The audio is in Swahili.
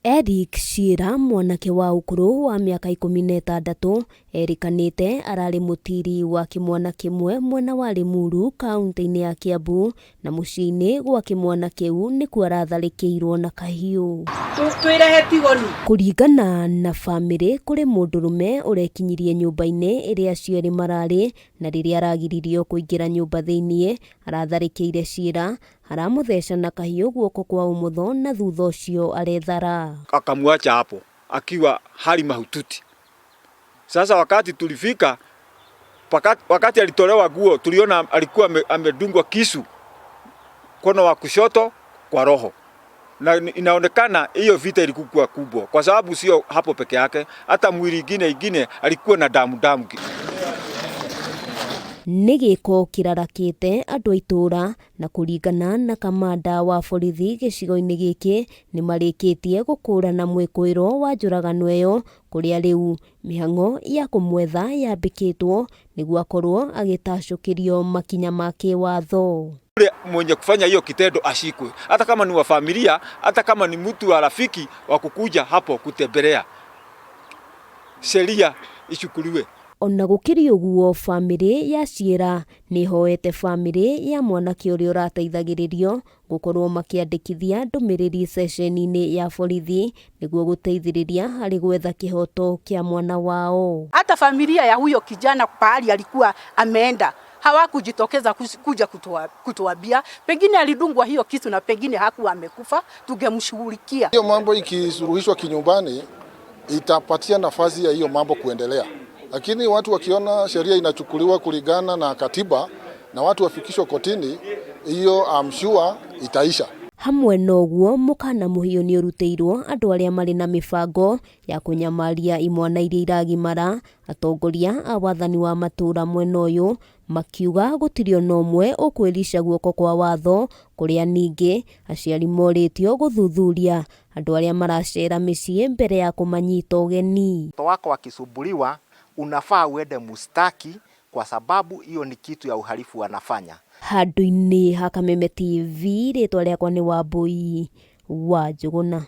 Eric Shira, mwanake wa ukuru wa miaka 16, erikanite arari mutiri wa kimwana kimwe mwena wa Limuru kaunti-ini ya Kiambu, na muciini gwa kimwana kiu ni kwaratharikirwo na kahiu. Kuringana na family, kuri mundurume urekinyirie nyumba-ini iria cieri marari, na riria aragiririo kuingira nyumba thiini aratharikire Shira, aramutheca na kahiu guoko kwa umotho na thutha ucio arethara. Akamwacha hapo akiwa hali mahututi. Sasa wakati tulifika, wakati alitolewa nguo, tuliona alikuwa amedungwa kisu mkono wa kushoto kwa roho. Na inaonekana hiyo vita ilikuwa kubwa, kwa sababu sio hapo peke yake, hata mwili ingine alikuwa na damu. Nigiko kirarakite andu aitura, na kuringana na kamanda wa borithi gicigo-ini giki ni marikitie gukurana mwikuiro wa njuragano iyo, kuria riu mihang'o ya kumwetha yambikitwo niguo akorwo agitacukirio makinya ma kiwatho. Mwenye kufanya hiyo kitendo ashikwe, hata kama ni wa familia, hata kama ni mtu wa rafiki wa kukuja hapo kutembelea, sheria ichukuliwe. Ona gukiri uguo, family ya Shira ni hoete family ya mwanake uria urateithagiririo gukorwo makiandikithia ndumiriri session-ini ya borithi niguo guteithiriria hari gwetha kihoto kia mwana wao. Hata familia ya huyo kijana pahali alikuwa ameenda hawakujitokeza kuja kutuambia, pengine alidungwa hiyo kitu na pengine hakuwa amekufa, tungemshughulikia. Hiyo mambo ikisuluhishwa kinyumbani itapatia nafasi ya hiyo mambo kuendelea. Lakini watu wakiona sheria inachukuliwa kulingana na katiba na watu wafikishwa kotini, hiyo I'm sure itaisha. Hamwe noguo, mukana muhiu ni uruteirwo andu aria mari na mibango ya kunyamaria imwana iria iragimara. Atongoria a wathani wa matura mwena uyu makiuga gutirio nomwe ukwirisha guoko kwa watho, kuria ningi aciari moritio guthuthuria andu aria maracera micii mbere ya kumanyita ugeni. Mtoto wako akisumbuliwa unafaa uende mustaki, kwa sababu hiyo ni kitu ya uhalifu wanafanya. Handu-ini ha Kameme TV, ritwa riakwa ni Wambui wa Njuguna.